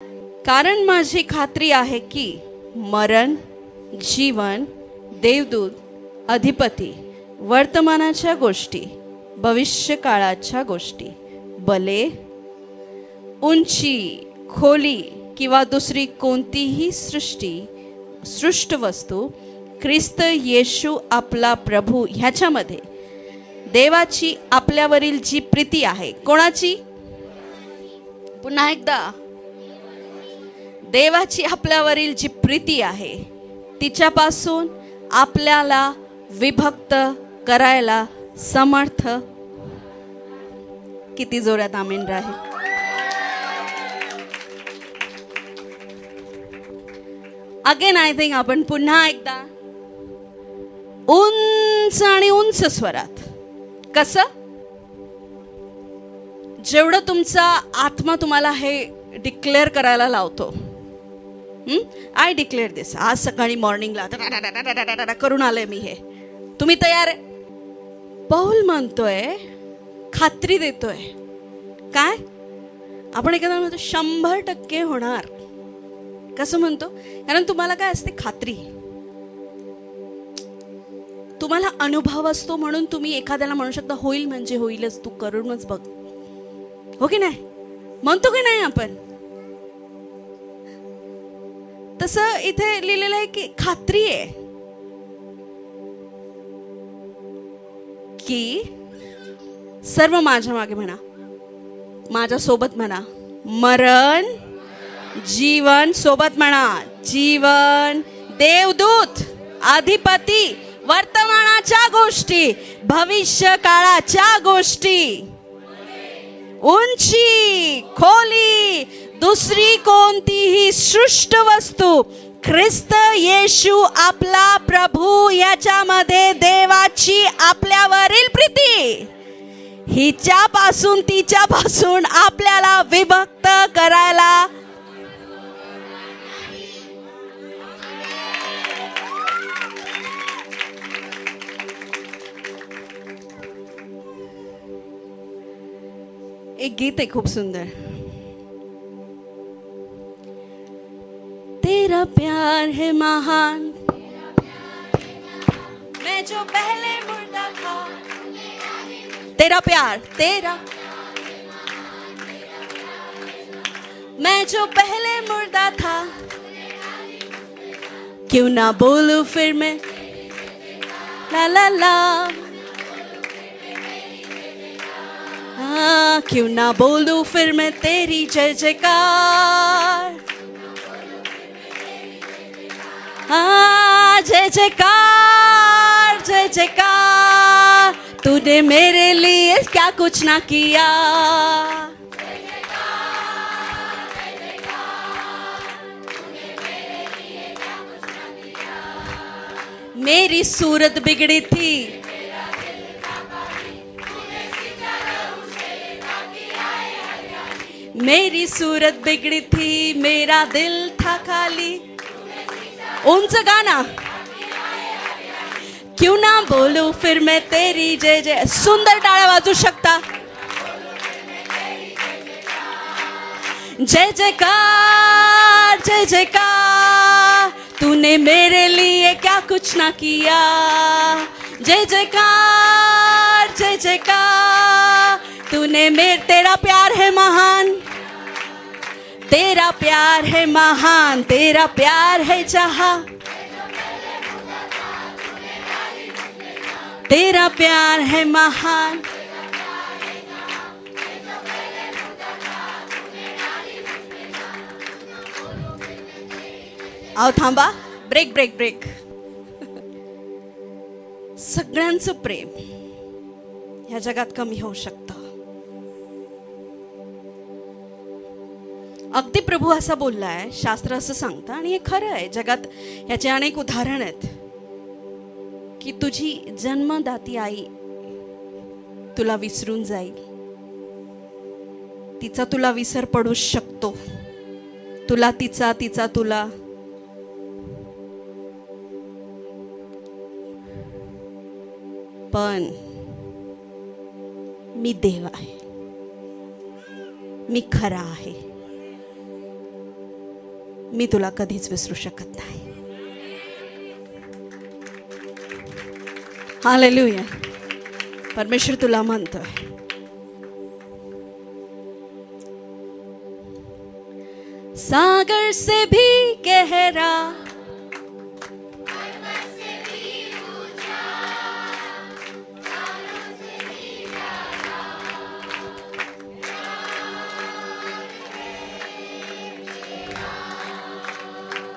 कारण माझी खात्री आहे की मरण, जीवन, देवदूत, अधिपती, वर्तमानाच्या गोष्टी, भविष्यकाळाच्या गोष्टी, बले, उंची, खोली किंवा दुसरी कोणतीही सृष्ट वस्तू ख्रिस्त येशू आपला प्रभू ह्याच्यामध्ये देवाची आपल्यावरील जी प्रीती आहे. कोणाची? पुन्हा एकदा. देवाची आपल्यावरील जी प्रीती आहे तिच्यापासून आपल्याला विभक्त करायला समर्थ. किती जोरात आमीन राहील. अगेन आय थिंक आपण पुन्हा एकदा उंच आणि उंच स्वरात. कसं? जेवढं तुमचा आत्मा तुम्हाला हे डिक्लेअर करायला लावतो. आय डिक्लेअर दिस. आज सकाळी मॉर्निंगला करून आले मी हे. तुम्ही तयार आहे? पौल म्हणतोय, खात्री देतोय. काय? आपण एखादा म्हणतो 100% होणार. कसं म्हणतो? कारण तुम्हाला काय असते? खात्री. तुम्हाला अनुभव असतो म्हणून तुम्ही एखाद्याला म्हणू शकता होईल म्हणजे होईलच, तू करूनच बघ. हो की नाही? म्हणतो की नाही आपण? तसं इथे लिहिलेलं आहे की खात्री आहे की सर्व माझ्या मागे म्हणा, माझ्या सोबत म्हणा, मरण, जीवन, सोबत म्हणा, जीवन, देवदूत, अधिपती, वर्तमानाच्या गोष्टी, भविष्य काळाच्या गोष्टी, उंची, खोली, दुसरी कोणतीही सृष्ट वस्तू ख्रिस्त येशू आपला प्रभू याच्यामध्ये देवाची आपल्यावरील प्रीती हिच्यापासून तिच्यापासून आपल्याला विभक्त करायला एक गीत आहे खूप सुंदर. तेरा प्यार है महान, मैं जो पहले मुर्दा था. तेरा प्यार, तेरा मैं जो पहले मुर्दा था, क्यों ना बोलूं फिर मैं ला ला ला. क्यों ना बोलूं फिर मैं तेरी जय जयकार. जय जयकार, जय जयकार, तूने मेरे लिए क्या कुछ ना किया. मेरी सूरत बिगड़ी थी, मेरी सूरत बिगड़ी थी, मेरा दिल था खाली. उंच गाना. क्यों ना बोलूं फिर मैं तेरी जय जय. सुंदर टाळ्या वाजू शकता. जय जयकार, जय जयकार, तूने मेरे लिए क्या कुछ ना किया. जय जयकार, जय जयकार, तूने तेरा प्यार है महान, तेरा प्यार है महान, तेरा प्यार है जहां, तेरा प्यार है महान. आओ थांबा. Break break break. सगळ्यांचं प्रेम ह्या जगात कमी होऊ शकतं. अगदी प्रभू असा बोललाय, शास्त्र असं सांगतं आणि हे खरं आहे. जगात याचे अनेक उदाहरण आहेत की तुझी जन्मदाती आई तुला विसरून जाईल, तिचा तुला विसर पडू शकतो, तुला तिचा तुला. पण मी देव आहे, मी खरा आहे. मी तुला कधीच विसरू शकत नाही. हालेलुया. परमेश्वर तुला म्हणतोय, सागर से भी गहरा,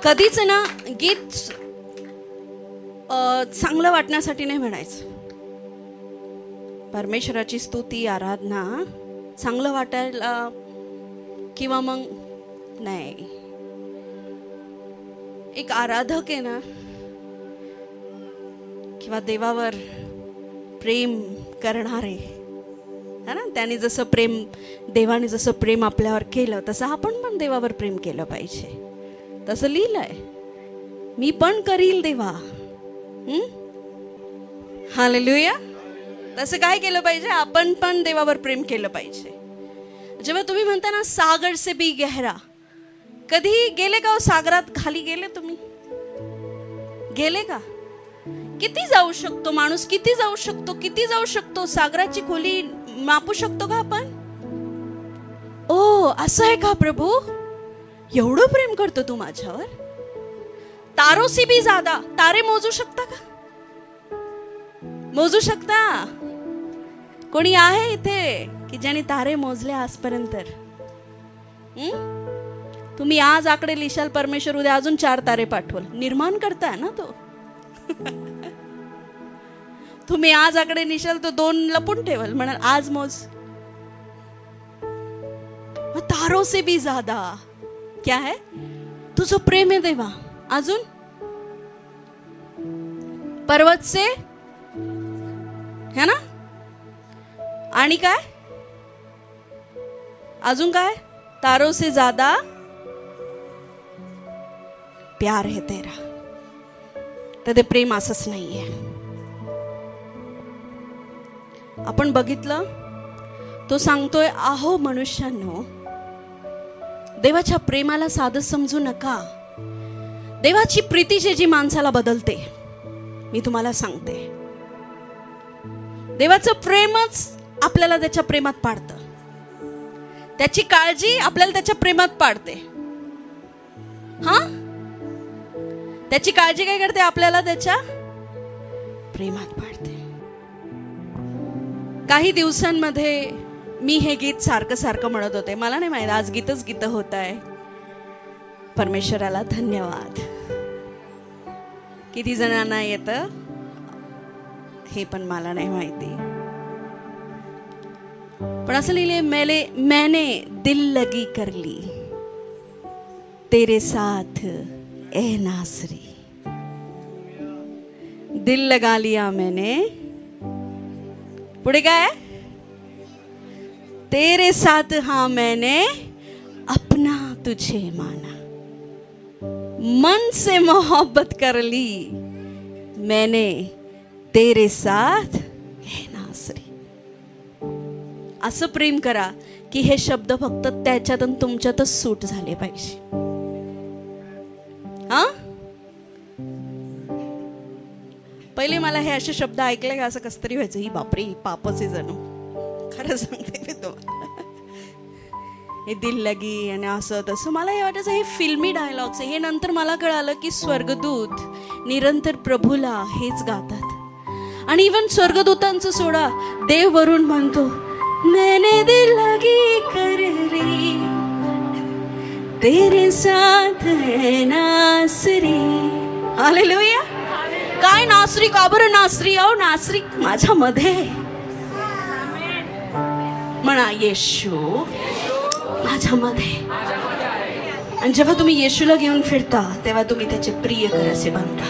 कधीच ना गीत चांगलं वाटण्यासाठी नाही म्हणायचं. परमेश्वराची स्तुती आराधना चांगलं वाटायला किंवा मग नाही. एक आराधक आहे ना, किंवा देवावर प्रेम करणारे है ना, त्याने जसं प्रेम, देवाने जसं प्रेम आपल्यावर केलं तसं आपण पण देवावर प्रेम केलं पाहिजे. तसं लिहिलंय, मी पण करील देवा. हालेलुया. तसं काय केलं पाहिजे, आपण पण देवावर प्रेम केलं पाहिजे. जेव्हा तुम्ही म्हणता ना सागर से भी गहरा, कधी गेले का हो सागरात? खाली गेले तुम्ही? गेले का? किती जाऊ शकतो माणूस? किती जाऊ शकतो? किती जाऊ शकतो? सागराची खोली मापू शकतो का आपण? ओ, असं आहे का प्रभू? एवढं प्रेम करतो तू माझ्यावर? तारो से भी ज्यादा. तारे मोजू शकता का? मोजू शकता? कोणी आहे इथे की ज्याने तारे मोजले आजपर्यंत? तुम्ही आज आकडे लिशाल, परमेश्वर उद्या अजून 4 तारे पाठवल. निर्माण करताय ना तो. तुम्ही आज आकडे निशाल तो 2 लपून ठेवल, म्हणाल आज मोज. तारो से भी ज्यादा क्या है? तुझं प्रेम आहे देवा. अजून पर्वत से है ना, आणि काय अजून काय? तारों से ज्यादा प्यार है तेरा. तर ते प्रेम असंच नाहीये. आपण बघितलं, तो सांगतोय, आहो मनुष्यांनो, देवाच्या प्रेमाला साधं समजू नका. देवाची प्रीती जी माणसाला बदलते, मी तुम्हाला सांगते, देवाचं प्रेमच आपल्याला त्याच्या प्रेमात पाडतं. त्याची काळजी आपल्याला त्याच्या प्रेमात पाडते. हा, त्याची काळजी काय करते? आपल्याला त्याच्या प्रेमात पाडते. काही दिवसांमध्ये मी हे गीत सारखं सारखं म्हणत होते. मला नाही माहित, आज गीतच गीत होत आहे. परमेश्वराला धन्यवाद. किती जणांना येतं हे पण मला नाही माहिती. पण असं लिहिले, मैंने दिल लगी कर ली तेरे साथ ए नासरी. दिल लगा लिया मैंने. पुढे काय? तेरे साथ हाँ मैंने अपना तुझे माना. मन से मोहब्बत कर ली मैंने तेरे साथ है नासरी. असं प्रेम करा की हे शब्द फक्त त्याच्यात आणि तुमच्यातच सूट झाले पाहिजे. हा, पहिले मला हे असे शब्द ऐकले का असं कसं तरी व्हायचं, ही बापरे पापच आहे जणू. खरं सांगते मी तुम्हाला, हे दिल लगी आणि असं तसं मला हे वाटायचं हे फिल्मी डायलॉग्स आहे. हे नंतर मला कळालं की स्वर्गदूत निरंतर प्रभूला हेच गातात. आणि इवन स्वर्गदूतांचं सोडा, देव वरून म्हणतो, मैंने दिल लगी कर ली तेरे साथ है नासरी. हालेलुया. काय नासरी? का बरं नासरी? अहो नासरी माझ्यामध्ये म्हणा, येशू माझ्यामध्ये. आणि जेव्हा तुम्ही येशूला घेऊन फिरता तेव्हा तुम्ही त्याचे प्रियकर असे बनता.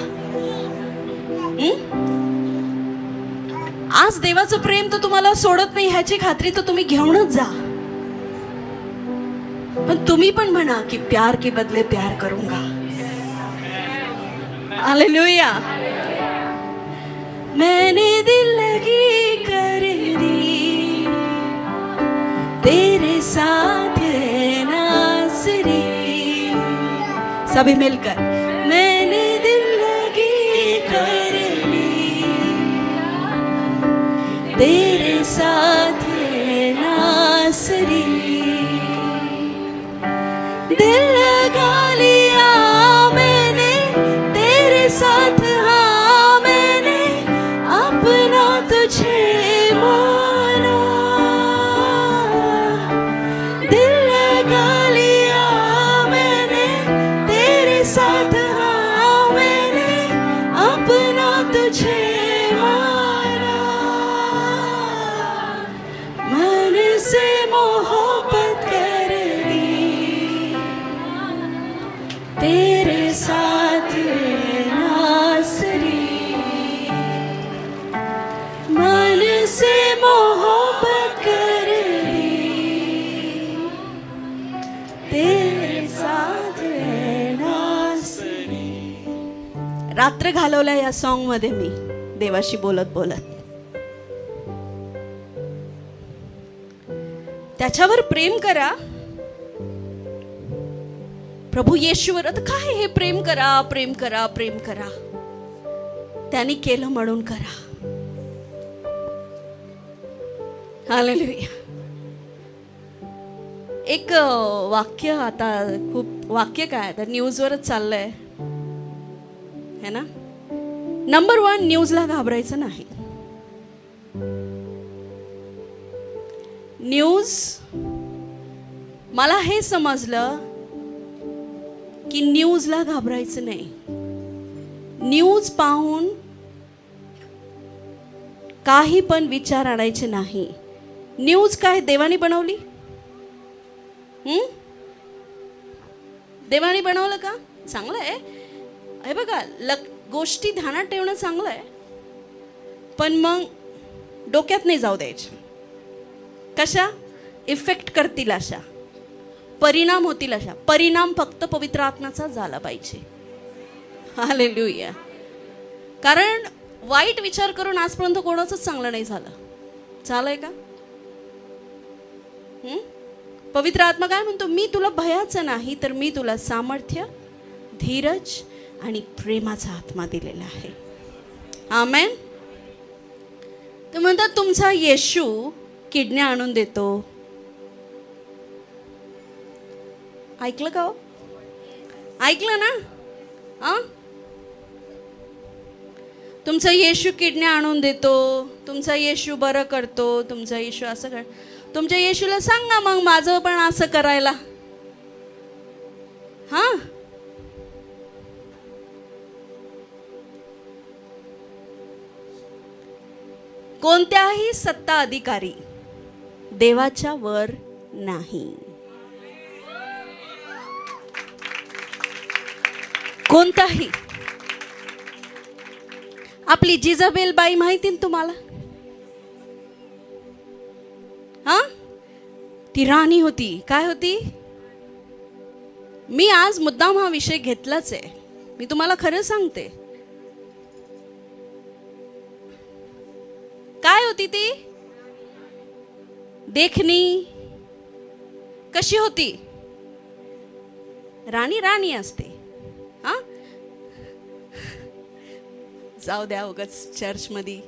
आज देवाचं प्रेम तर तुम्हाला सोडत नाही ह्याची खात्री तर तुम्ही घेऊनच जा. पण तुम्ही पण म्हणा की प्यार के बदले प्यार करूंगा. हालेलुया. मैंने दिल लगी कर दी तेरे साथ है नासरी. सभी मिलकर मैंने दिल लगी कर ली, तेरे साथ है नासरी, दिल लगा लिया मैंने तेरे साथ, हाँ मैंने अपना तुझे माना, दिल लगा लिया मैंने तेरे साथ, हाँ मैंने अपना तुझे माना, मन से मोहब्बत कर ली, तेरे साथ नासरी, मन से मोहब्बत कर ली, तेरे साथ नासरी. रात्र घालवल्या या सॉन्ग मध्ये मी देवाशी बोलत बोलत. त्याच्यावर प्रेम करा, प्रभू येशूवर. आता काय हे प्रेम करा प्रेम करा प्रेम करा, त्यांनी केलं म्हणून करा. हालेलुया. एक वाक्य, आता खूप वाक्य काय तर न्यूजवरच चाललंय है ना. नंबर 1, न्यूजला घाबरायचं नाही. न्यूज, मला हे समजलं की न्यूजला घाबरायचं नाही. न्यूज पाहून काही पण विचार आणायचे नाही. न्यूज काय देवाने बनवली? देवाने बनवलं का? चांगलं आहे. हे बघा, गोष्टी ध्यानात ठेवणं चांगलं आहे, पण मग डोक्यात नाही जाऊ द्यायच्या. कशा इफेक्ट करतील अशा, परिणाम होतील अशा. परिणाम फक्त पवित्र आत्म्याचा झाला पाहिजे. हालेलुया. कारण वाईट विचार करून आजपर्यंत कोणाचंच चांगलं नाही झालं. झालंय का? पवित्र आत्मा काय म्हणतो? मी तुला भयाचं नाही, तर मी तुला सामर्थ्य, धीरज आणि प्रेमाचा आत्मा दिलेला आहे. आमेन. तर म्हणतात तुमचा येशू किडण्या आणून देतो. ऐकलं का हो? ऐकलं ना? तुमचा येशू किडण्या आणून देतो, तुमचा येशू बरं करतो, तुमचा येशू असं कर. तुमच्या येशूला सांगा मग माझं पण असं करायला. हा, कोणत्याही सत्ता अधिकारी देवाच्या वर नाही. कोणताही. आपली जिजाबेल बाई माहिती ना तुम्हाला? हा, ती राणी होती. काय होती? मी आज मुद्दाम हा विषय घेतलाच आहे. मी तुम्हाला खरं सांगते. काय होती ती? देखणी कशी होती? राणी राणी असते. हा, जाऊ द्या उगाच चर्च मध्ये.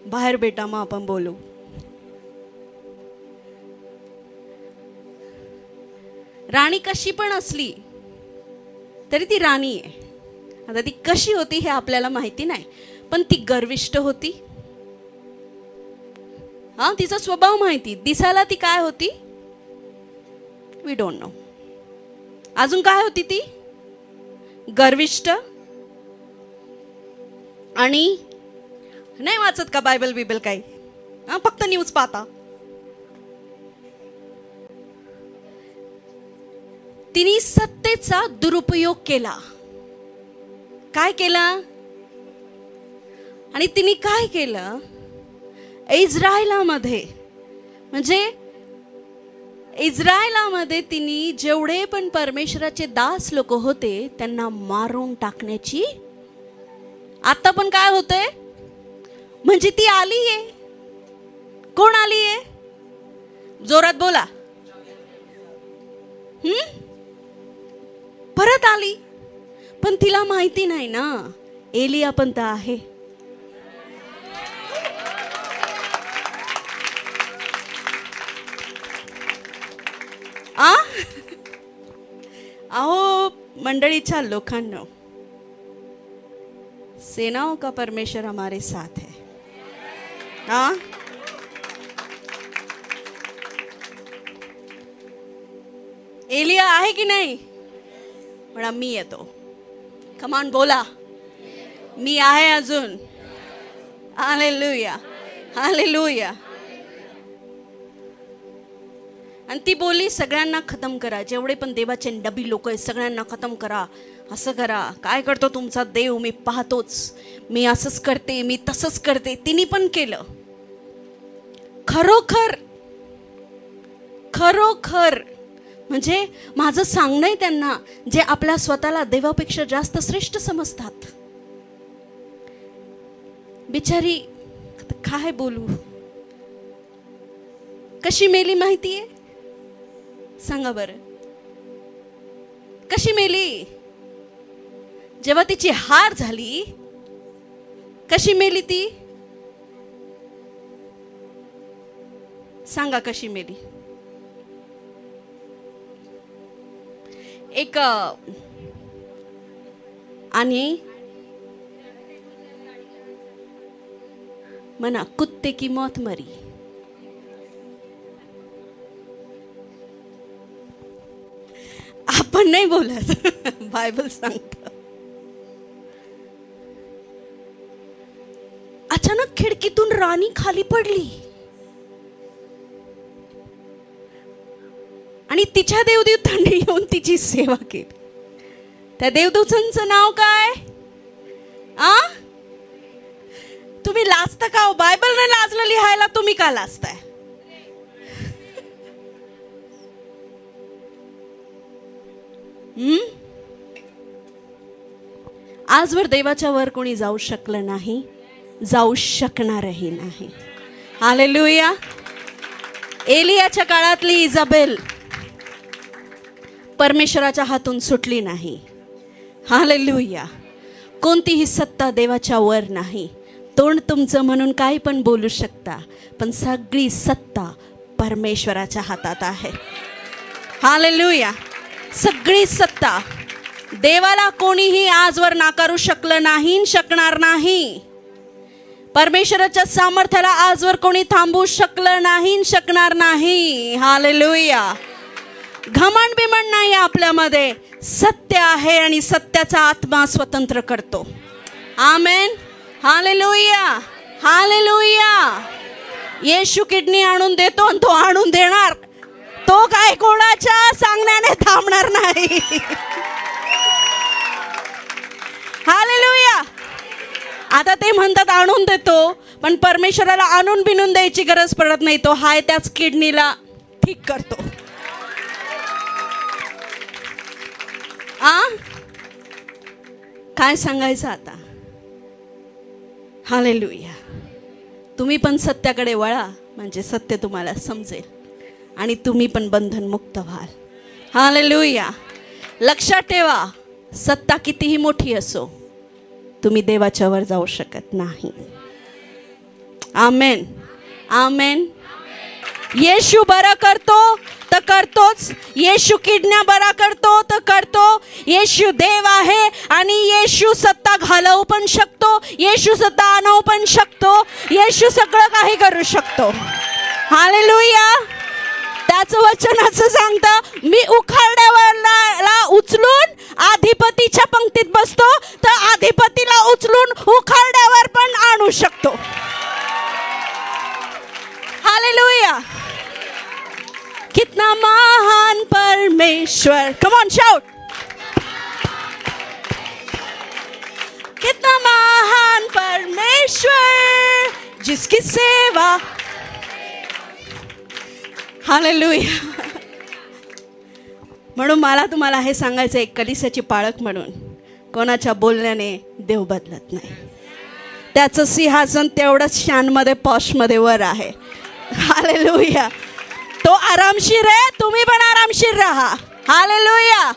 बाहेर बेटा मग आपण बोलू. राणी कशी पण असली तरी ती राणी आहे. आता ती कशी होती हे आपल्याला माहिती नाही, पण ती गर्विष्ठ होती. हा, तिचा स्वभाव माहिती. दिसायला ती काय होती? We don't know. अजून काय होती ती? गर्विष्ठ. आणि नाही वाचत का बायबल बिबल काही? हा, फक्त न्यूज पाहता. तिने सत्तेचा दुरुपयोग केला. काय केला? आणि तिने काय केलं? इस्रायलामध्ये, म्हणजे इस्रायलामध्ये तिने जेवढे पण परमेश्वराचे दास लोक होते त्यांना मारून टाकण्याची. आता पण काय होतंय? म्हणजे ती आली आहे. कोण आली आहे? जोरात बोला. परत आली, पण तिला माहिती नाही ना एलिया पण तर आहे. अहो मंडळीच्या लोकांनो, सेनाओं का परमेश्वर हमारे साथ है. एलिया आहे की नाही? म्हणा मी येतो. कमान बोला, मी आहे अजून. Hallelujah, hallelujah. आणि ती बोलली सगळ्यांना खतम करा, जेवढे पण देवाचे डबी लोक आहेत सगळ्यांना खतम करा. असं करा, काय करतो तुमचा देव मी पाहतोच, मी असंच करते, मी तसंच करते. तिने पण केलं. खरोखर खरोखर म्हणजे माझं सांगणं आहे त्यांना, जे आपल्या स्वतःला देवापेक्षा जास्त श्रेष्ठ समजतात. बिचारी काय बोलू, कशी मेली माहितीये? सांगा बरं, कशी मेली? जेव्हा तिची हार झाली, कशी मेली ती? सांगा कशी मेली? एक आणि म्हणा कुत्ते की मौत मरी. आपण नाही बोलत, बायबल सांगतं. अचानक खिडकीतून राणी खाली पडली आणि तिच्या देवदूतांनी येऊन तिची सेवा केली. त्या देवदूतांचं नाव काय? तुम्ही लाजता का? बायबल नाही लाजलं लिहायला, तुम्ही का लाजताय? आजवर देवाच्या वर कोणी जाऊ शकलं नाही, जाऊ शकणारही नाही. हालेलुया. एलियाच्या काळातली इजाबेल परमेश्वराच्या हातून सुटली नाही. हालेलुया. कोणतीही सत्ता देवाच्या वर नाही. तोंड तुमचं म्हणून काही पण बोलू शकता, पण सगळी सत्ता परमेश्वराच्या हातात आहे. हालेलुया. सगळी सत्ता. देवाला कोणीही आजवर नाकारू शकलं नाही, शकणार नाही. परमेश्वराच्या सामर्थ्याला आजवर कोणी थांबवू शकलं नाही, शकणार नाही. हालेलुया. घमंड बिमंड नाही आपल्यामध्ये. सत्य आहे आणि सत्याचा आत्मा स्वतंत्र करतो. आमेन. हालेलुया, हालेलुया. येशू किडनी आणून देतो आणि तो आणून देणार. तो काय कोणाच्या सांगण्याने थांबणार नाही. हालेलुया. आता ते म्हणतात आणून देतो, पण परमेश्वराला आणून बिनून द्यायची गरज पडत नाही. तो हाय त्याच किडनीला ठीक करतो. काय सांगायचं आता? हालेलुया. तुम्ही पण सत्याकडे वळा, म्हणजे सत्य तुम्हाला समजेल आणि तुम्ही पण बंधनमुक्त व्हाल. हालेलुया. लक्षात ठेवा, सत्ता कितीही मोठी असो, तुम्ही देवाच्या वर जाऊ शकत नाही. आमेन, आमेन. येशू बरा करतो तर करतोच. येशू किडण्या बरा करतो तर करतो. येशू देव आहे आणि येशू सत्ता घालवू पण शकतो. येशू सत्ता आणू पण शकतो. येशू सगळं काही करू शकतो. हालेलुया. त्याचं वचनाचं सांगतं, मी उखाड्यावरला उचलून अधिपतीच्या पंक्तीत बसतो, तर अधिपतीला उचलून उखाड्यावर पण आणू शकतो. हालेलुया. कितना महान परमेश्वर. Come on shout. कितना महान परमेश्वर जिसकी सेवा. हालेलुया. म्हणून मला तुम्हाला हे सांगायचं, एक कलिसियाची पाळक म्हणून कोणाच्या बोलण्याने देव बदलत नाही. त्याचं सिंहासन तेवढंच शानमध्ये पॉशमध्ये वर आहे. हालेलुया. तो आरामशीर आहे, तुम्ही पण आरामशीर राहा. हालेलुया.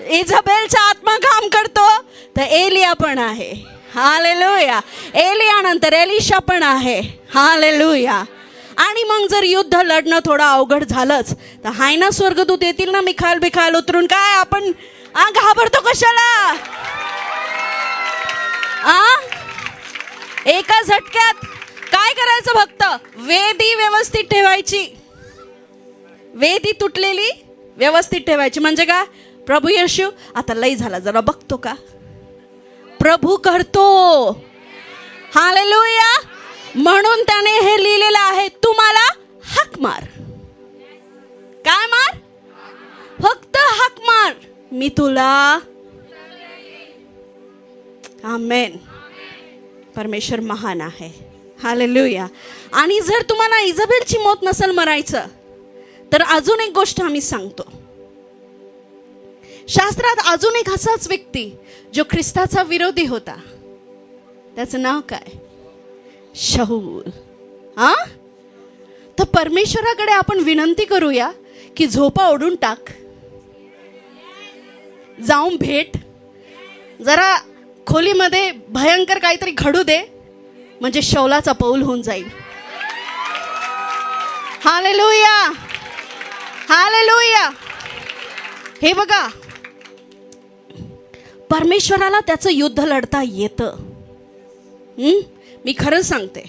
इझाबेलचा आत्मा काम करतो तर एलिया पण आहे. हालेलुया. एलिया नंतर एलिशा पण आहे. हालेलुया. आणि मग जर युद्ध लढणं थोडं अवघड झालंच तर हाय ना स्वर्गदूत येतील ना मिखाईल उतरून. काय आपण घाबरतो कशाला? एका झटक्यात काय करायचं? फक्त वेदी व्यवस्थित ठेवायची. वेदी तुटलेली व्यवस्थित ठेवायची. म्हणजे का? प्रभू येशू आता लई झाला, जरा बघतो का? प्रभू करतो. हालेलुया. म्हणून त्याने हे लिहिलेलं आहे, तू मला हाक मार. काय मार? फक्त हाक मार, मी तुला. आमेन. परमेश्वर महान आहे. हालेलुया. आणि जर तुम्हाला इझाबेलची मौत नसेल मरायचं तर अजून एक गोष्ट आम्ही सांगतो. शास्त्रात अजून एक असाच व्यक्ती जो ख्रिस्ताचा विरोधी होता, त्याचं नाव काय? शाऊल. तर परमेश्वराकडे आपण विनंती करूया की झोपा ओढून टाक, जाऊन भेट, जरा खोलीमध्ये भयंकर काहीतरी घडू दे, म्हणजे शौलाचा पौल होऊन जाईल. हालेलुया. हालेलुया. हे बघा, परमेश्वराला त्याचं युद्ध लढता येतं. मी खरं सांगते,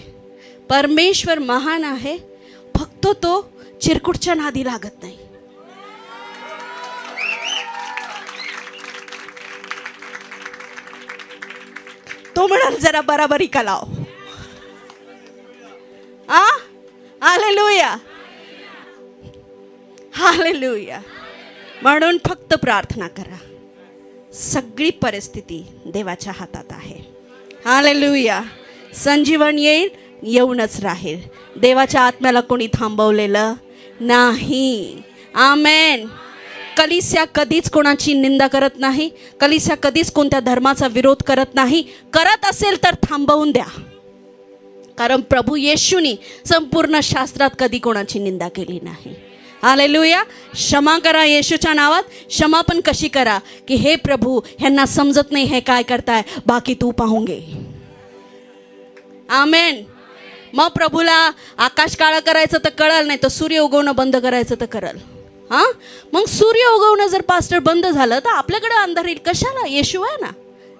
परमेश्वर महान आहे, फक्त तो चिरकुटच्या नादी लागत नाही. तो म्हणाल जरा बराबरी का लाव. हालेलुया. हालेलुया. म्हणून फक्त प्रार्थना करा. सगळी परिस्थिती देवाच्या हातात आहे. हालेलुया. संजीवन येईल, येऊनच राहील. देवाच्या आत्म्याला कोणी थांबवलेलं नाही. आमेन. कलीसिया कधीच कोणाची निंदा करत नाही. कलीसिया कधीच कोणत्या धर्माचा विरोध करत नाही. करत असेल तर थांबवून द्या. कारण प्रभू येशूनी संपूर्ण शास्त्रात कधी कोणाची निंदा केली नाही. हालेलुया. क्षमा करा येशूच्या नावात. क्षमा पण कशी करा की हे प्रभू, ह्यांना समजत नाही हे काय करताय, बाकी तू पाहून घे. आमेन. मग प्रभूला आकाश काळा करायचं तर कळल, नाही तर सूर्य उगवणं बंद करायचं तर करल. मग सूर्य उगवणं जर पास्टर बंद झालं तर आपल्याकडे अंधार येईल कशाला? येशू आहे ना,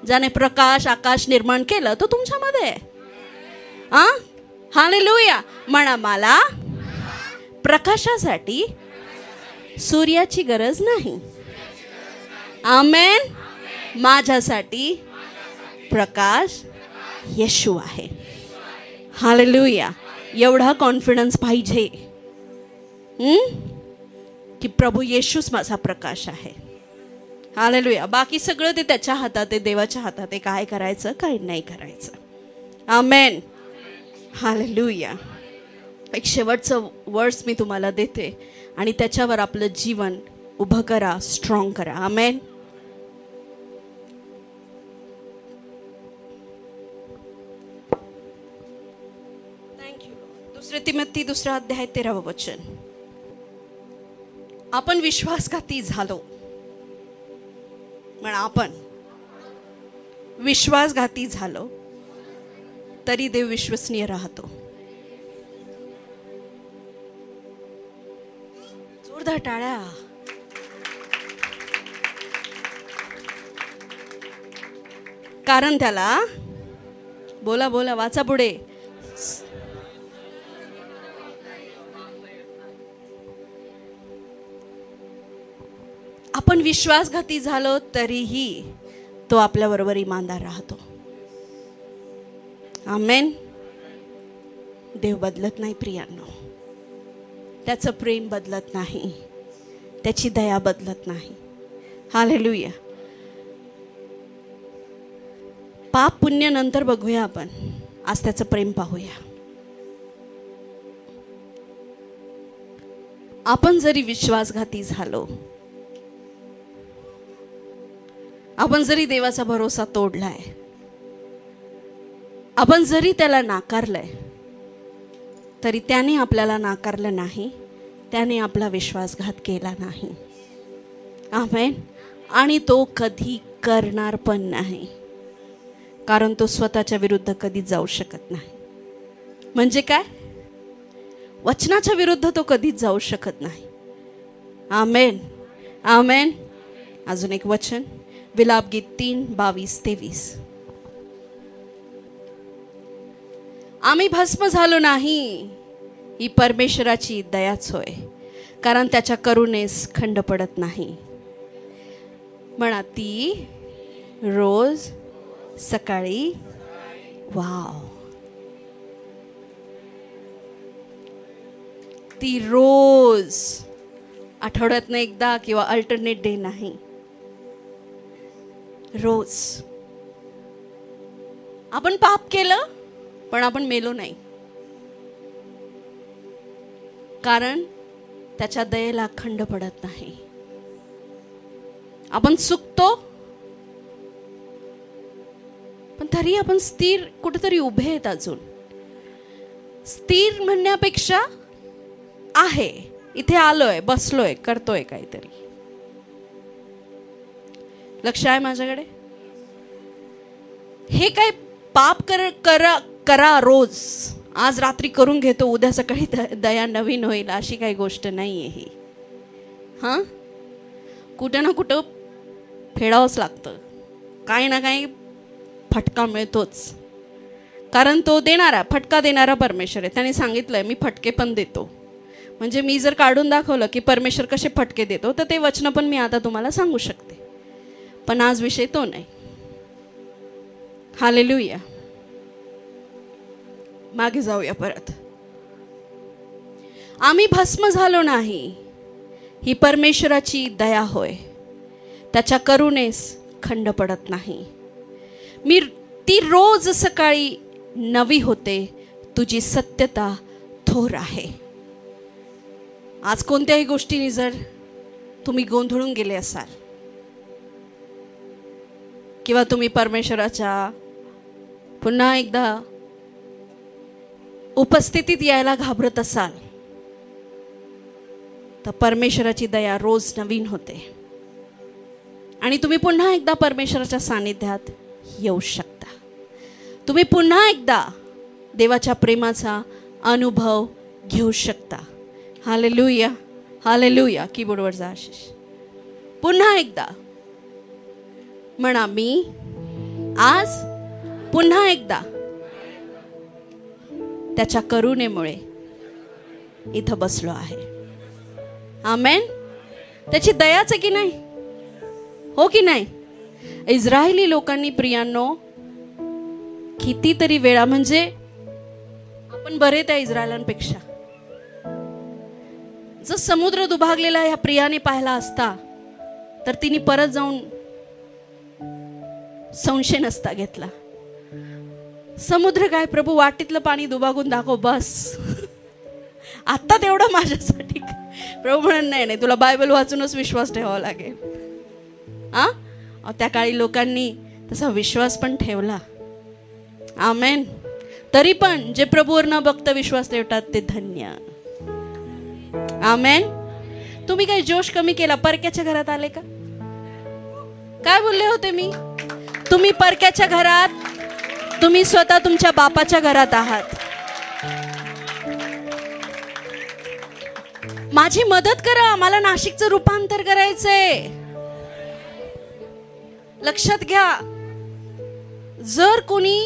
ज्याने प्रकाश आकाश निर्माण केलं तो तुमच्यामध्ये आहे. हालेलुया. म्हणा, मला प्रकाशासाठी सूर्याची गरज नाही. आमेन. माझ्यासाठी प्रकाश येशू आहे. हालेलुया. एवढा कॉन्फिडन्स पाहिजे की प्रभू येशूच माझा प्रकाश आहे. हालेलुया. बाकी सगळं ते त्याच्या हातात आहे, देवाच्या हातात आहे, काय करायचं काय नाही करायचं. आमेन. हालेलुया. एक शेवटचं वर्ड्स मी तुम्हाला देते आणि त्याच्यावर आपलं जीवन उभं करा, स्ट्रॉंग करा. आमेन. थँक्यू. 2 तिमोथी 2 अध्याय 13 वचन. आपण विश्वासघाती झालो. म्हणा, आपण विश्वासघाती झालो तरी देव विश्वसनीय राहतो. जोरदार टाळ्या. कारण त्याला, बोला बोला, वाचा पुढे. आपण विश्वासघाती झालो तरीही तो आपल्याबरोबर इमानदार राहतो. आमेन. देव बदलत नाही प्रियांनो. त्याचं प्रेम बदलत नाही, त्याची दया बदलत नाही. हालेलुया. पाप पुण्य नंतर बघूया आपण, आज त्याचं प्रेम पाहूया. आपण जरी विश्वासघाती झालो, आपण जरी देवाचा भरोसा तोडलाय, आपण जरी त्याला नाकारलंय, तरी त्याने आपल्याला नाकारलं नाही, त्याने आपला विश्वासघात केला नाही. आमेन. आणि तो कधी करणार पण नाही, कारण तो स्वतःच्या विरुद्ध कधी जाऊ शकत नाही. म्हणजे काय? वचनाच्या विरुद्ध तो कधीच जाऊ शकत नाही. आमेन, आमेन. अजून एक वचन, विलापगीत 3:22-23. आम्ही भस्म झालो नाही, ही परमेश्वराची दयाच होय, कारण त्याच्या करुणेस खंड पडत नाही. म्हणा, ती रोज सकाळी. वाव. ती रोज, आठवड्यातनं एकदा किंवा अल्टरनेट डे नाही, रोज. आपण पाप केलं पण आपण मेलो नाही, कारण त्याच्या दयेला खंड पडत नाही. आपण चुकतो पण तरी आपण स्थिर कुठेतरी उभे आहेत. अजून स्थिर म्हणण्यापेक्षा आहे, इथे आलोय, बसलोय, करतोय काहीतरी. लक्ष आहे माझ्याकडे? हे काय पाप करा रोज, आज रात्री करून घेतो, उद्या सकाळी दया नवीन होईल, अशी काही गोष्ट नाहीये ही. हा, कुठं ना कुठं फेडावंच लागतं, काही ना काही फटका मिळतोच, कारण तो देणारा, फटका देणारा परमेश्वर आहे. त्याने सांगितलंय, मी फटके पण देतो. म्हणजे मी जर काढून दाखवलं की परमेश्वर कसे फटके देतो, तर ते वचन पण मी आता तुम्हाला सांगू शकते, पण आज विषय तो नाही. हालेलुया. मागे जाऊया परत. आम्ही भस्म झालो नाही, ही परमेश्वराची दया होय, त्याच्या करुणेस खंड पडत नाही. ती रोज सकाळी नवी होते, तुझी सत्यता थोर आहे. आज कोणत्याही गोष्टीने जर तुम्ही गोंधळून गेले असाल, किंवा तुम्ही परमेश्वराच्या पुन्हा एकदा उपस्थितीत यायला घाबरत असाल, तर परमेश्वराची दया रोज नवीन होते आणि तुम्ही पुन्हा एकदा परमेश्वराच्या सानिध्यात येऊ शकता. तुम्ही पुन्हा एकदा देवाच्या प्रेमाचा अनुभव घेऊ शकता. Hallelujah, hallelujah. कीबोर्डवर जा आशिष. पुन्हा एकदा म्हणा, मी आज पुन्हा एकदा त्याच्या करुणेमुळे इथं बसलो आहे. आमेन. त्याची दयाच आहे की नाही? हो की नाही? इस्रायली लोकांनी प्रियांनो कितीतरी वेळा, म्हणजे आपण बरे त्या इस्रायलांपेक्षा, जर समुद्र दुभागलेला ह्या प्रियाने पाहिला असता तर तिने परत जाऊन संशय नसता घेतला. समुद्र काय प्रभू, वाटीतलं पाणी दुभागून दाखव बस, आता तेवढं माझ्यासाठी. प्रभू म्हणून नाही, तुला बायबल वाचूनच विश्वास ठेवावा लागेल. त्या काळी लोकांनी तसा विश्वास पण ठेवला. आमेन. तरी पण जे प्रभूवर न बघता विश्वास ठेवतात ते धन्य. आमेन. तुम्ही काही जोश कमी केला? परक्याच्या घरात आले का? काय बोलले होते मी? तुम्ही परक्याच्या घरात, तुम्ही स्वतः तुमच्या बापाच्या घरात आहात. माझी मदत करा, मला नाशिकचं रूपांतर करायचंय. लक्षात घ्या, जर कोणी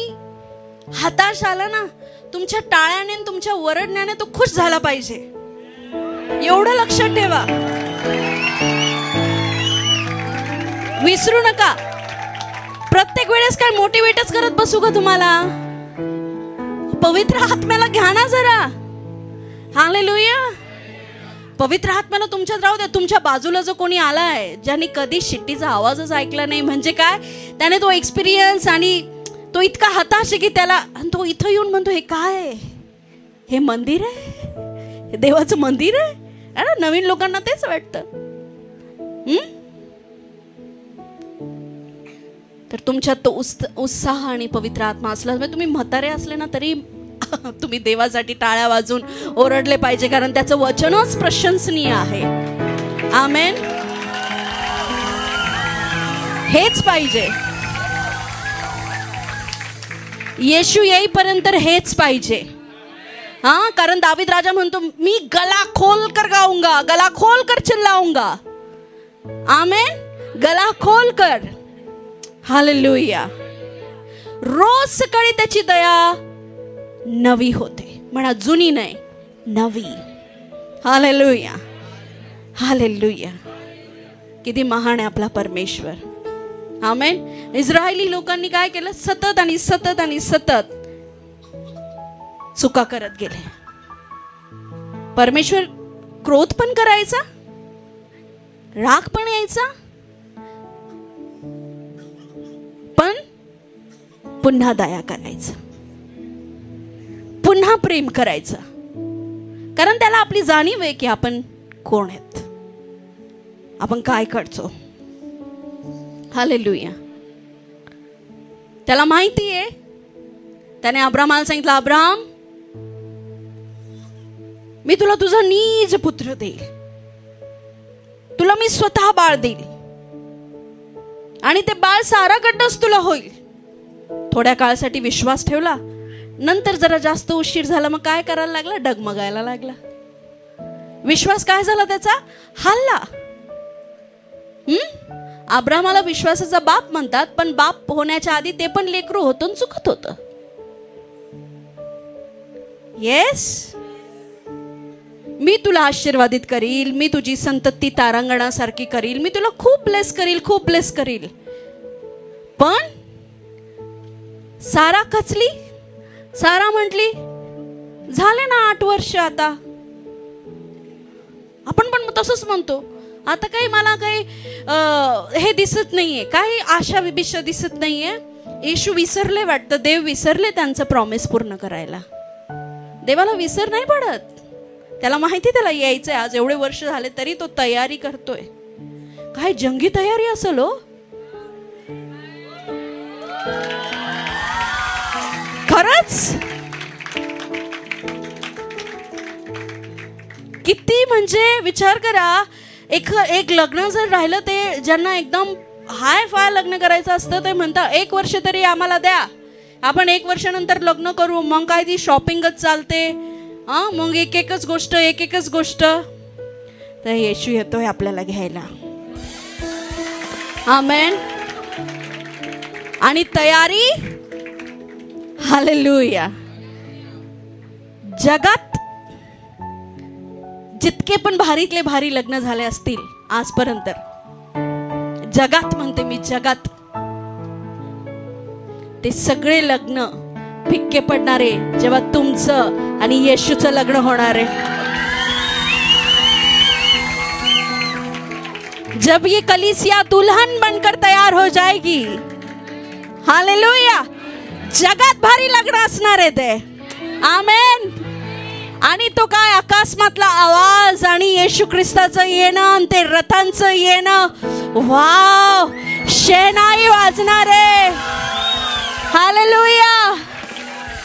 हताश आला ना, तुमच्या टाळ्याने तुमच्या वरडण्याने तो खुश झाला पाहिजे, एवढं लक्षात ठेवा. विसरू नका. प्रत्येक वेळेस काय मोटिवेटच करत बसू का तुम्हाला? पवित्र आत्म्याला घ्या ना जरा. हालेलुया. पवित्र आत्म्याला तुमच्यात राहू द्या. तुमच्या बाजूला जो कोणी आलाय, ज्याने कधी शिट्टीचा आवाजच ऐकला नाही, म्हणजे काय, त्याने तो एक्सपिरियन्स, आणि तो इतका हताश आहे की त्याला, आणि तो इथं येऊन म्हणतो, हे काय, हे मंदिर आहे, हे देवाचं मंदिर आहे. नवीन लोकांना तेच वाटतं. तर तुमच्यात तो उत्साह आणि पवित्र आत्मा असला, तुम्ही म्हातारे असले ना तरी तुम्ही देवासाठी टाळ्या वाजून ओरडले पाहिजे, कारण त्याचं वचनच प्रशंसनीय आहे. आमेन. हेच पाहिजे. येशू येईपर्यंत हेच पाहिजे. हाँ, कारण दावीद राजा म्हणतो, मी गला खोल कर गाऊंगा, गला खोल कर चिल्लाऊंगा. आमेन. गला खोल कर. हालेलुया. रोज सकाळी त्याची दया नवी होते. म्हणा, जुनी नाही, नवी. हालेलुया. हालेलुया. किती महान आहे आपला परमेश्वर. आमेन. इस्रायली लोकांनी काय केलं? सतत आणि सतत आणि सतत चुका करत गेले. परमेश्वर क्रोध पण करायचा, राग पण यायचा, पण पुन्हा दया करायचं, पुन्हा प्रेम करायचं. कारण त्याला आपली जाणीव आहे की आपण कोण आहेत, आपण काय करतो. हालेलुया. त्याला माहिती आहे. त्याने अब्रामाला सांगितलं, अब्राम, मी तुला तुझा नीज पुत्र देईल, तुला मी स्वतः बाळ देईल आणि ते बाळ साराकडनंच तुला होईल. थोड्या काळासाठी विश्वास ठेवला, नंतर जरा जास्त उशीर झाला, मग काय करायला लागला? डगमगायला लागला. विश्वास काय झाला त्याचा? हल्ला. अब्रामाला विश्वासाचा बाप म्हणतात, पण बाप होण्याच्या आधी ते पण लेकरू होतं, चुकत होतं. येस, मी तुला आशीर्वादित करील, मी तुझी संतती तारांगणासारखी करील, मी तुला खूप ब्लेस करील, खूप ब्लेस करील. पण सारा खचली. सारा म्हटली, झाले ना 8 वर्ष आता. आपण पण तसंच म्हणतो, आता काही मला काही हे दिसत नाहीये, काही आशा विबिशा दिसत नाहीये. येशू विसरले वाटतं, देव विसरले त्यांचं प्रॉमिस पूर्ण करायला. देवाला विसर नाही पडत. त्याला माहिती त्याला यायचंय. आज एवढे वर्ष झाले तरी तो तयारी करतोय. काय जंगी तयारी असेल हो. खरंच किती, म्हणजे विचार करा, एक लग्न जर राहिलं, ते ज्यांना एकदम हाय फाय लग्न करायचं असतं ते म्हणतात 1 वर्ष तरी आम्हाला द्या, आपण 1 वर्षानंतर लग्न करू. मग काय ती शॉपिंगच चालते. मग एक एकच गोष्ट. तर येशू येतोय आपल्याला घ्यायला. आमेन. आणि तयारी. हालेलुया. जगात जितके पण भारीतले भारी लग्न झाले असतील आजपर्यंत, जगात म्हणते मी, जगात, ते सगळे लग्न फिक्के पडणारे जेव्हा तुमचं आणि येशूचं लग्न होणार आहे. जब ये कलीसिया दुल्हन बनकर तयार हो जाएगी. हालेलुया. जगात भारी लग्न असणार आहे ते. आमेन. आणि तो काय, अकस्मातला आवाज आणि येशू ख्रिस्ताचं येणं आणि ते रथांचं येणं. वाव, शेणाई वाजणार आहे. हालेलुया.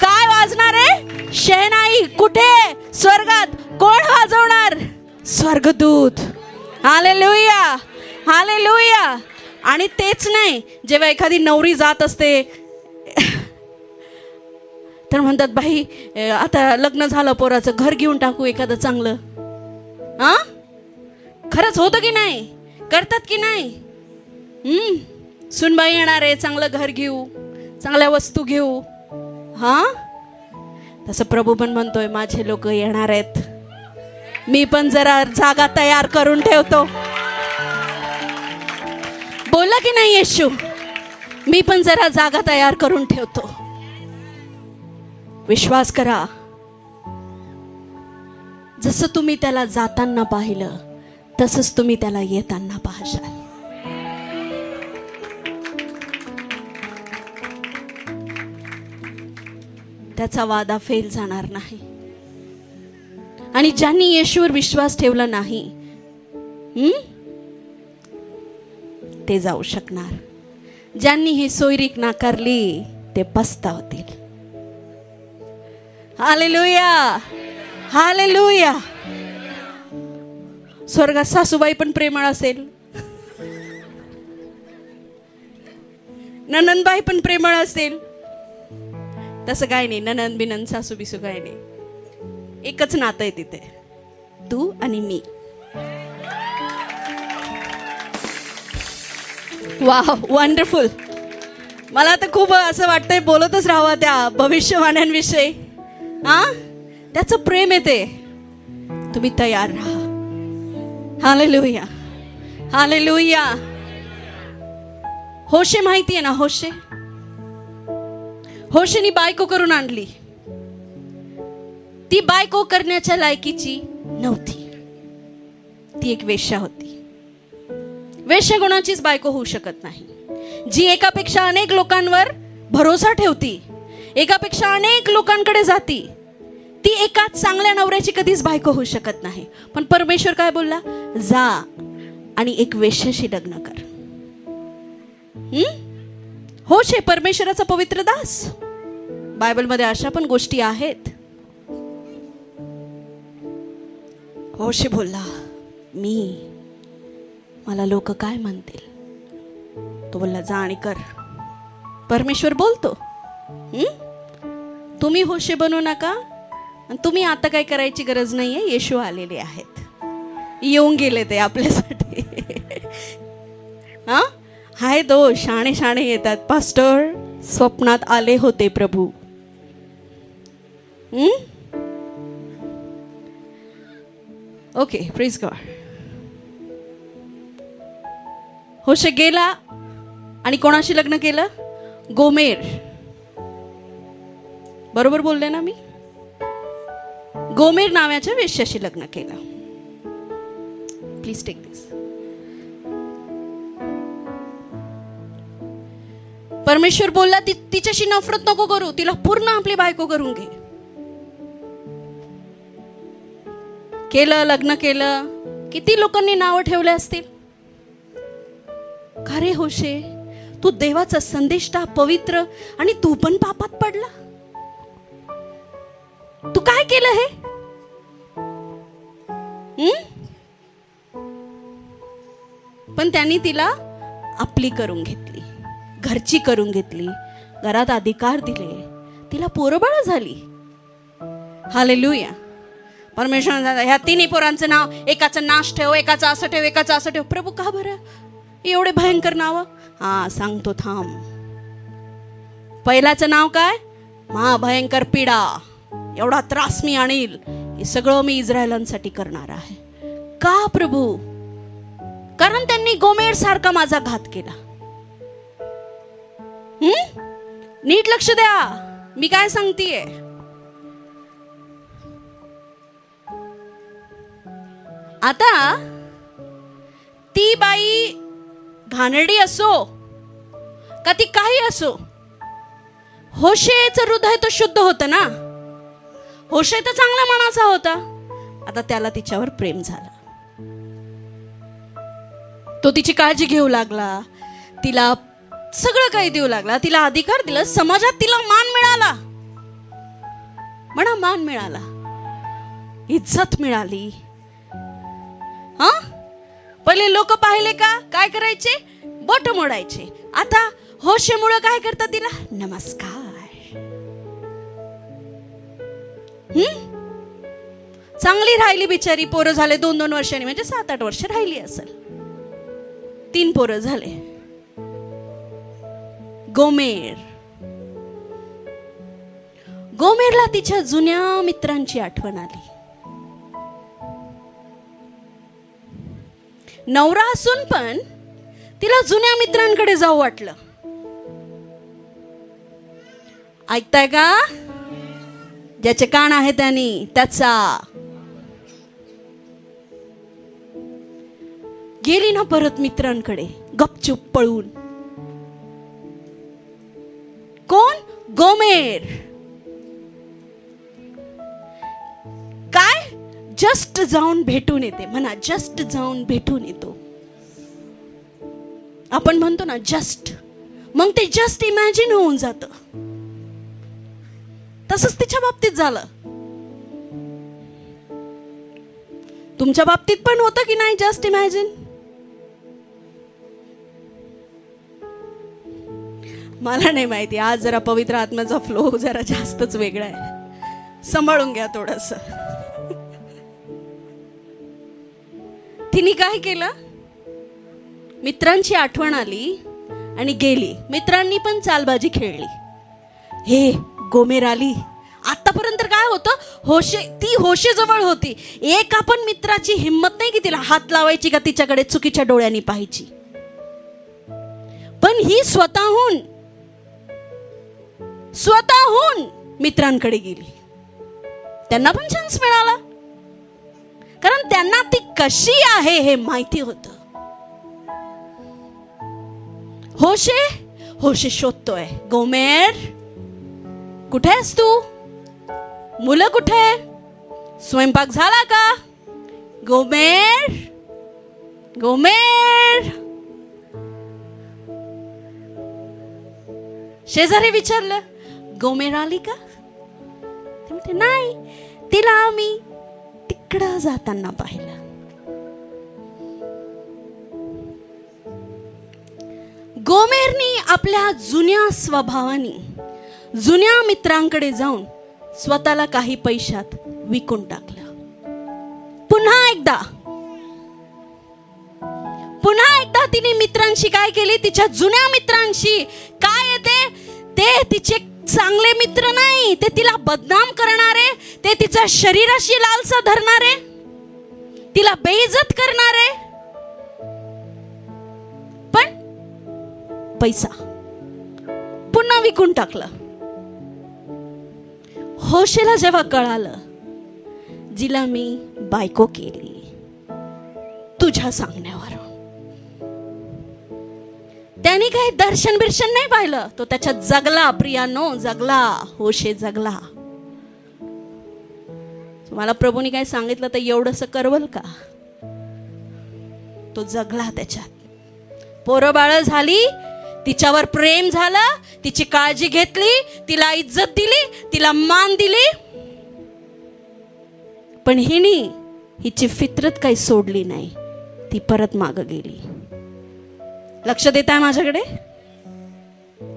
काय वाजणार आहे? शेणाई. कुठे? स्वर्गात. कोण वाजवणार? स्वर्गदूत. हालेलुया. हालेलुया. आणि तेच नाही, जेव्हा एखादी नवरी जात असते तर म्हणतात, बाई आता लग्न झालं, पोराचं घर घेऊन टाकू एखादं चांगलं. खरंच होतं की नाही? करतात की नाही? सुनबाई येणार आहे, चांगलं घर घेऊ, चांगल्या वस्तू घेऊ. तसं प्रभू पण म्हणतोय, माझे लोक येणार आहेत, मी पण जरा जागा तयार करून ठेवतो. बोला की नाही येशू? मी पण जरा जागा तयार करून ठेवतो. विश्वास करा, जसं तुम्ही त्याला जाताना पाहिलं तसंच तुम्ही त्याला येताना पाहशाल. त्याचा वादा फेल जाणार नाही. आणि ज्यांनी येशूवर विश्वास ठेवला नाही ते जाऊ शकणार. ज्यांनी ही सोयरीक नाकारली ते पस्तावतील. हालेलुया. हालेलुया. स्वर्गात सासूबाई पण प्रेमळ असेल. ननंदबाई पण प्रेमळ असेल. तसं काय नाही, ननंद बिनंद सासू बिसू काय नाही, एकच नातं आहे तिथे, तू आणि मी. Wow, wonderful. मला तर खूप असं वाटतंय बोलतच राहावं त्या भविष्यवाण्यांविषयी. त्याचं प्रेम येते. तुम्ही तयार राहा. Hallelujah, hallelujah. होशे माहिती आहे ना, होशेनी बायको करून आणली. ती बायको करण्याच्या लायकीची नव्हती. ती एक वेश्या होती. वेश्या कोणाचीच बायको होऊ शकत नाही. जी एकापेक्षा अनेक लोकांवर भरोसा ठेवती, एकापेक्षा अनेक लोकांकडे जाती, ती एकाच चांगल्या नवऱ्याची कधीच बायको होऊ शकत नाही. पण परमेश्वर काय बोलला? जा आणि एक वेश्याशी लग्न कर. होशे परमेश्वराचा पवित्र दास. बायबलमध्ये अशा पण गोष्टी आहेत. होशे बोलला, मला लोक काय म्हणतील. तो बोलला, जा आणि कर. परमेश्वर बोलतो, तुम्ही होशे बनू नका. तुम्ही आता काय करायची गरज नाहीये. येशू आलेले आहेत, येऊन गेले ते आपल्यासाठी. हाय दो शाणे शाणे येतात. पास्टर, स्वप्नात आले होते प्रभू. Okay, praise God. होशे गेला आणि कोणाशी लग्न केलं? गोमेर. बरोबर बोलले ना मी? गोमेर नावाच्या वेश्याशी लग्न केलं. प्लीज टेक दिस. परमेश्वर बोलला, तिच्याशी नफरत नको करू, तिला पूर्ण आपली बायको करून घे. केलं, लग्न केलं. किती लोकांनी नाव ठेवले असतील. का रे होशे, तू देवाचा संदेष्टा, पवित्र, आणि तू पण पापात पडला. तू काय केलं हे? पण त्यांनी तिला आपली करून घेतली, घरची करून घेतली, घरात अधिकार दिले, तिला पोरबाळ झाली. हालेलुया. परमेश्वर ह्या तिन्ही पोरांचं नाव, एकाचं नाश ठेव, एकाचं असं ठेव, एकाचं असं ठेव. प्रभू का बरं एवढे भयंकर नाव? सांगतो थांब. पहिल्याचं नाव काय? महाभयंकर पीडा, एवढा त्रास मी आणील, हे सगळं मी इस्रायलांसाठी करणार आहे. का प्रभू? कारण त्यांनी गोमेर सारखा माझा घात केला. नीट लक्ष द्या मी काय सांगतेय. आता ती बाई घाणेरडी असो का ती काही असो, होशेचं हृदय तर शुद्ध होतं ना. होशे तर चांगल्या मनाचा होता. आता त्याला तिच्यावर प्रेम झालं. तो तिची काळजी घेऊ लागला, तिला सगळं काही देऊ लागला, तिला अधिकार दिला, समाजात तिला मान मिळाला. म्हणा मान मिळाला, इज्जत मिळाली. पहिले लोक पाहिले का काय करायचे? बोट मोडायचे. आता होशेमुळे काय करतात? तिला नमस्कार. चांगली राहिली बिचारी. पोरं झाले 2-2 वर्षांनी, म्हणजे 7-8 वर्ष राहिली असेल. 3 पोरं झाले. गोमेरला तिच्या जुन्या मित्रांची आठवण आली. नवरा असून पण तिला जुन्या मित्रांकडे जाऊ वाटलं. ऐकताय का? ज्याचे कान आहे त्यांनी त्याचा. गेली ना परत मित्रांकडे गपचूप पळून. कोण? गोमेर. काय? जस्ट जाऊन भेटून येते. म्हणा जस्ट जाऊन भेटून येतो. आपण म्हणतो ना जस्ट, मग ते जस्ट इमॅजिन होऊन जात. तसंच तिच्या बाबतीत झालं. तुमच्या बाबतीत पण होतं की नाही जस्ट इमॅजिन? मला नाही माहिती, आज जरा पवित्र आत्म्याचा फ्लो जरा जास्तच वेगळा आहे, सांभाळून घ्या थोडस. तिने काय केलं, मित्रांची आठवण आली आणि गेली. मित्रांनी पण चालबाजी खेळली. हे गोमेर आली. आतापर्यंत काय होतं, ती होशे जवळ होती. एक आपण मित्राची हिंमत नाही की तिला हात लावायची का तिच्याकडे चुकीच्या डोळ्यांनी पाहायची. पण ही स्वतःहून मित्रांकडे गेली. त्यांना पण चान्स मिळाला, कारण त्यांना ती कशी आहे हे माहिती होतं. होशे शोधतोय, गोमेर कुठे आहेस तू, मुलं कुठे, स्वयंपाक झाला का, गोमेर गोमेर. शेजारी विचारलं, गोमेर आली का? ते म्हणते नाही, तिला आम्ही तिकडं जाताना पाहिलं. गोमेरनी आपल्या जुन्या स्वभावाने जुन्या मित्रांकडे जाऊन स्वतःला काही पैशात विकून टाकलं. पुन्हा एकदा तिने मित्रांशी काय केली, तिच्या जुन्या मित्रांशी. काय येते ते तिचे चांगले मित्र नाही, ते तिला बदनाम करणारे, ते तिच्या शरीराशी लालसा धरणारे, तिला बेइज्जत करणारे. पण पैसा पुन्हा विकून टाकलं. होशेला जेव्हा कळालं, जिला मी बायको केली तुझ्या सांगण्यावरून, त्याने काही दर्शन बिर्शन नाही पाहिलं. तो त्याच्यात जगला. प्रियानो, जगला. होशे जगला. तुम्हाला प्रभूने काय सांगितलं तर एवढंसं करवल का? तो जगला त्याच्यात. पोरं बाळ झाली, तिच्यावर प्रेम झालं, तिची काळजी घेतली, तिला इज्जत दिली, तिला मान दिली. पण हिची फितरत काही सोडली नाही. ती परत मागं गेली. लक्ष देताय माझ्याकडे?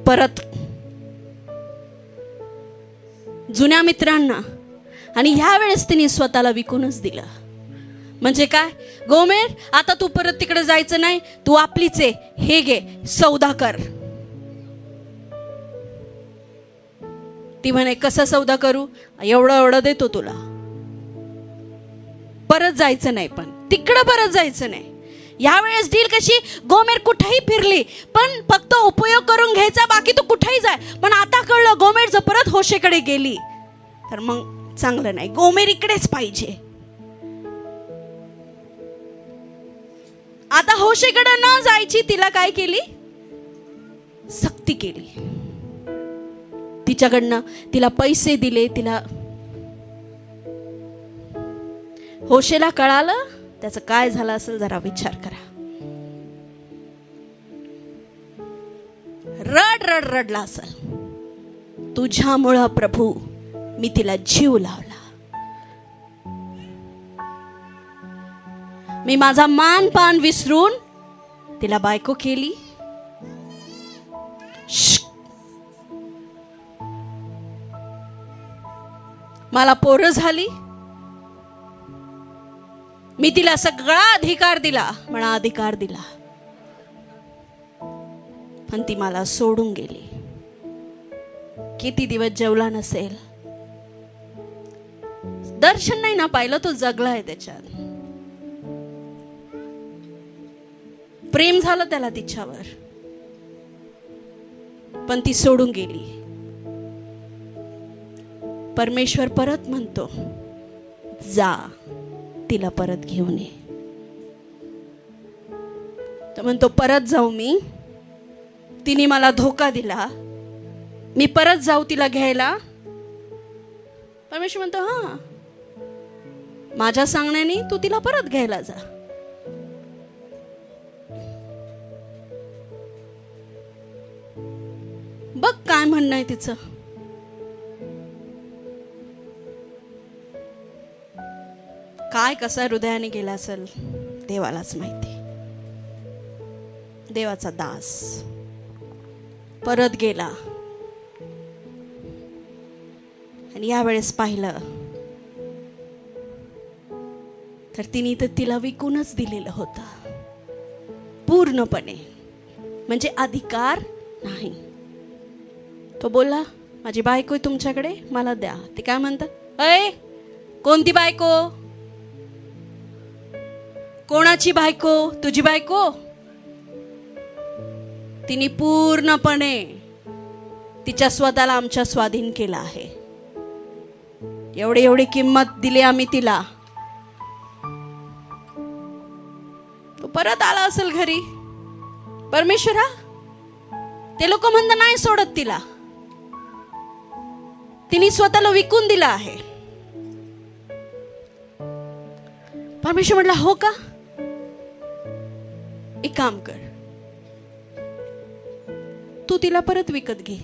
परत जुन्या मित्रांना. आणि ह्या वेळेस तिने स्वतःला विकूनच दिलं. म्हणजे काय, गोमेर आता तू परत तिकडे जायचं नाही, तू आपलीच आहे, हे घे सौदा कर. ती म्हणे कसा सौदा करू, एवढं देतो तुला. परत जायचं नाही, पण तिकडं परत जायचं नाही. यावेळेस डील कशी, गोमेर कुठेही फिरली पण फक्त उपयोग करून घ्यायचा, बाकी तू कुठेही जाय. पण आता कळलं, गोमेर जर परत होशेकडे गेली तर मग चांगलं नाही, गोमेर इकडेच पाहिजे. आता होशेकडे न जायची तिला काय केली, सक्ती केली. तिच्याकडनं तिला पैसे दिले. तिला होशेला कळालं, त्याचं काय झालं असेल जरा विचार करा. रडला असेल, तुझ्यामुळं प्रभू मी तिला जीव लावला, मी माझा मान पान विसरून तिला बायको केली. मला पोरं झाली, मी तिला सगळा अधिकार दिला, म्हणा अधिकार दिला, पण ती मला सोडून गेली. किती दिवस जेवला नसेल, दर्शन नाही ना पाहिलं, तो जगलाय त्याच्यात. प्रेम झालं त्याला तिच्यावर, पण ती सोडून गेली. परमेश्वर परत म्हणतो, जा तिला परत घेऊन ये. तर म्हणतो परत जाऊ मी, तिने मला धोका दिला, मी परत जाऊ तिला घ्यायला. परमेश्वर म्हणतो, हा माझ्या सांगण्याने तू तिला परत घ्यायला जा. बघ काय म्हणणं आहे तिचं. काय कसा हृदयाने गेला असेल देवालाच माहिती. देवाचा दास परत गेला आणि यावेळेस पाहिलं तर तिने तर तिला विकूनच दिलेलं होतं पूर्णपणे, म्हणजे अधिकार नाही. तो बोलला, माझी बायको आहे तुमच्याकडे, मला द्या. ते काय म्हणतात, अय कोणती बायको, कोणाची बायको, तुझी बायको. तिने पूर्णपणे तिच्या स्वतःला आमच्या स्वाधीन केला आहे. एवढी किंमत दिली आम्ही तिला. तो परत आला असेल घरी. परमेश्वरा, ते लोक म्हणतात नाही सोडत तिला, तिने स्वतःला विकून दिला आहे. परमेश्वर म्हटला, हो का, एक काम कर, तू तिला परत विकत घे.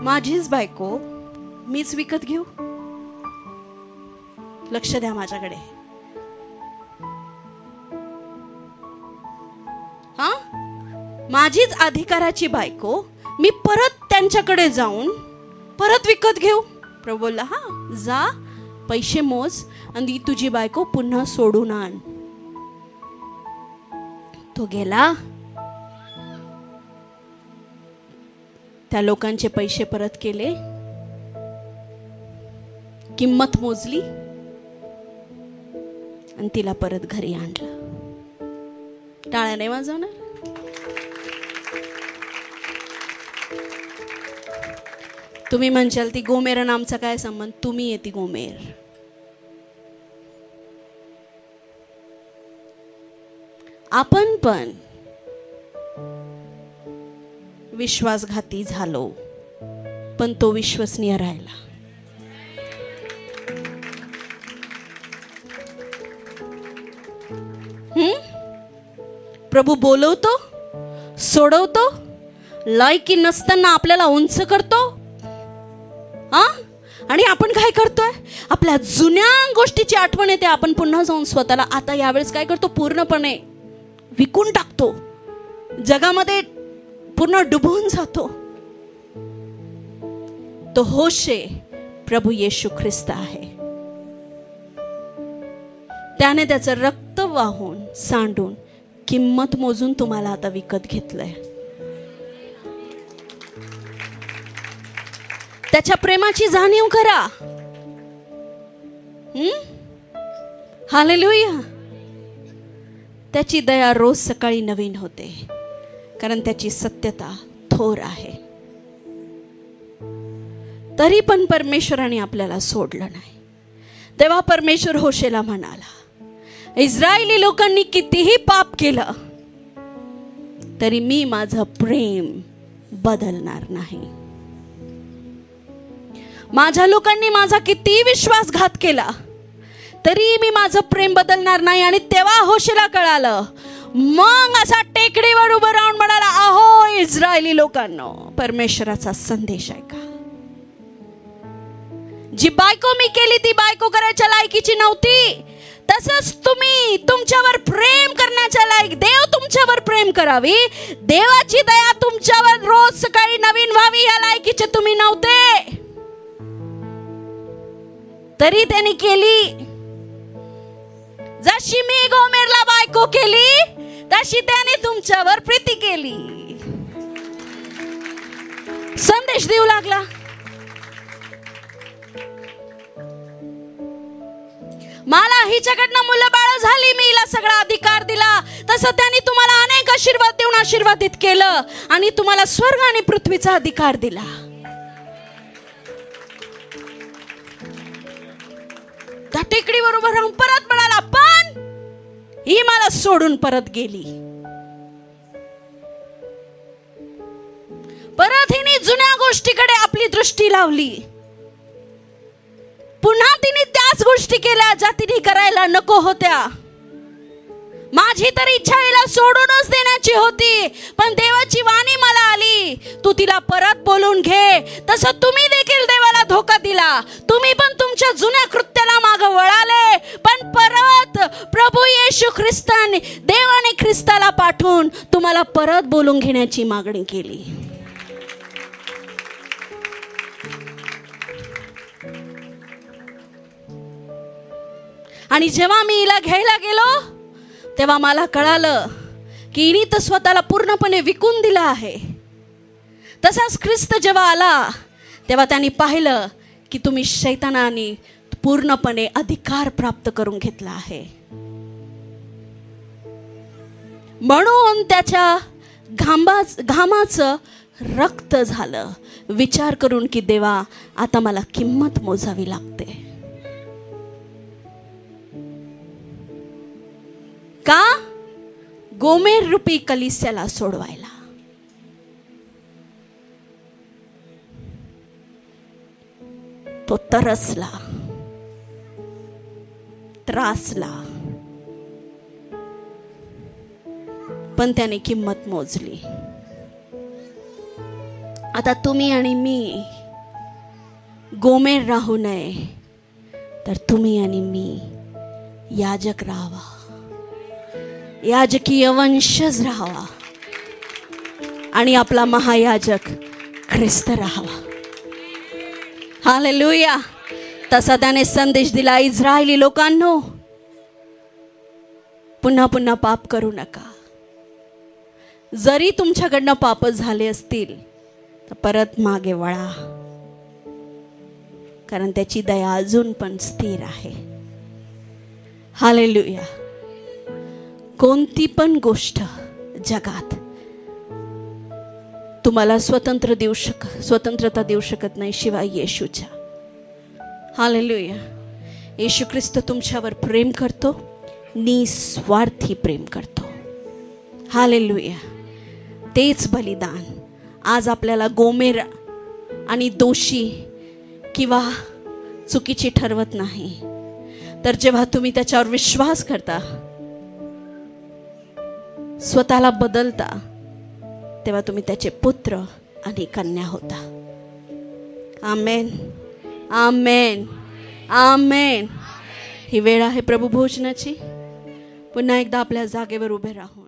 माझीच बायको मीच विकत घेऊ. लक्ष द्या माझ्याकडे. हा, माझीच अधिकाराची बायको मी परत त्यांच्याकडे जाऊन परत विकत घेऊ. प्रभू बोलला, हा जा, पैसे मोज आणि तुझी बायको पुन्हा सोडून आण. तो गेला, त्या लोकांचे पैसे परत केले, किंमत मोजली आणि तिला परत घरी आणलं. टाळ्या नाही वाजवणार. तुम्ही म्हणशाल ती गोमेर आणि आमचा काय संबंध. तुम्ही आहे ती गोमेर. आपण पण विश्वासघाती झालो, पण तो विश्वसनीय राहिला. प्रभू बोलवतो, सोडवतो, लायकी नसताना आपल्याला उंच करतो. हा, आणि आपण काय करतोय, आपल्या जुन्या गोष्टीची आठवण येते, आपण पुन्हा जाऊन स्वतःला आता यावेळेस काय करतो, पूर्णपणे विकून टाकतो, जगामध्ये पूर्ण डुबून जातो. तो होशे प्रभू येशू ख्रिस्त आहे. त्याने त्याचं रक्त वाहून सांडून किंमत मोजून तुम्हाला आता विकत घेतलंय. त्याच्या प्रेमाची जाणीव करा. हालेलुया. त्याची दया रोज सकाळी नवीन होते, कारण त्याची सत्यता थोर आहे. तरी पण परमेश्वराने आपल्याला सोडलं नाही. तेव्हा परमेश्वर होशेला म्हणाला, इस्रायली लोकांनी कितीही पाप केलं तरी मी माझं प्रेम बदलणार नाही. माझ्या लोकांनी माझा कितीही विश्वासघात केला तरी मी माझं प्रेम बदलणार नाही. आणि तेव्हा होशेला कळालं. मग असा टेकडीवर उभं राहून म्हणाला, अहो इस्रायली लोकांनो, परमेश्वराचा संदेश आहे का? जी बायको मी केली ती बायको करायच्या लायकीची नव्हती, तसंच तुम्ही तुमच्यावर प्रेम करण्याच्या लायक देव तुमच्यावर प्रेम करावी, देवाची दया तुमच्यावर रोज सकाळी नवीन व्हावी या लायकीचे तुम्ही नव्हते, तरी त्यांनी केली. जशी मी गोमेरला बायको केली तशी त्याने तुमच्यावर प्रीती केली. संदेश देऊ लागला. मला हिच्याकडनं मुलं बाळ झाली, मी हिला सगळा अधिकार दिला, तसं त्यांनी तुम्हाला अनेक आशीर्वाद देऊन आशीर्वादित केलं आणि तुम्हाला स्वर्ग आणि पृथ्वीचा अधिकार दिला. त्या टेकडीवर उभं राहून परत म्हणाला, पण ही मला सोडून परत गेली. परत हिने जुन्या गोष्टीकडे आपली दृष्टी लावली. पुन्हा तिने त्याच गोष्टी केल्या ज्या तिने करायला नको होत्या. माझी तर इच्छा हिला सोडूनच देण्याची होती, पण देवाची वाणी मला आली, तू तिला परत बोलून घे. तसं तुम्ही देखील देवाला धोका दिला. तुम्ही पण तुमच्या जुन्या कृत्याला मागे वळाले, पण परत प्रभू येशू ख्रिस्ताने देवाने ख्रिस्ताला पाठवून तुम्हाला परत बोलून घेण्याची मागणी केली. आणि जेव्हा मी हिला घ्यायला गेलो तेव्हा मला कळालं की हिने तर स्वतःला पूर्णपणे विकून दिलं आहे. तसाच ख्रिस्त जेव्हा आला तेव्हा त्यांनी पाहिलं की तुम्ही शैतानाने पूर्णपणे अधिकार प्राप्त करून घेतला आहे. म्हणून त्याच्या घामाचं रक्त झालं. विचार करून की देवा, आता मला किंमत मोजावी लागते. का? गोमेर रूपी कलिस्याला सोडवायला. तो तरसला, त्रासला, पण त्याने किंमत मोजली. आता तुम्ही आणि मी गोमेर राहू नये, तर तुम्ही आणि मी याजक राहावा, याजकीय वंशज राहावा आणि आपला महायाजक ख्रिस्त राहावा. हालेलुया. तसा त्याने संदेश दिला, इस्रायली लोकांनो, पुन्हा पुन्हा पाप करू नका. जरी तुमच्याकडनं पाप झाले असतील तर परत मागे वळा, कारण त्याची दया अजून पण स्थिर आहे. हालेलुया. कोणती पण गोष्ट जगात तुम्हाला स्वतंत्रता देऊ शकत नाही शिवाय येशूच्या. हालेलुया. येशू ख्रिस्त तुमच्यावर प्रेम करतो, निस्वार्थी प्रेम करतो. हालेलुया. तेच बलिदान आज आपल्याला गोमेर आणि दोषी किंवा चुकीची ठरवत नाही, तर जेव्हा तुम्ही त्याच्यावर विश्वास करता, स्वतःला बदलता, तेव्हा तुम्ही त्याचे पुत्र आणि कन्या होता. आमेन, आमेन, आमेन. ही वेळ आहे प्रभू भोजनाची. पुन्हा एकदा आपल्या जागेवर उभे राहू.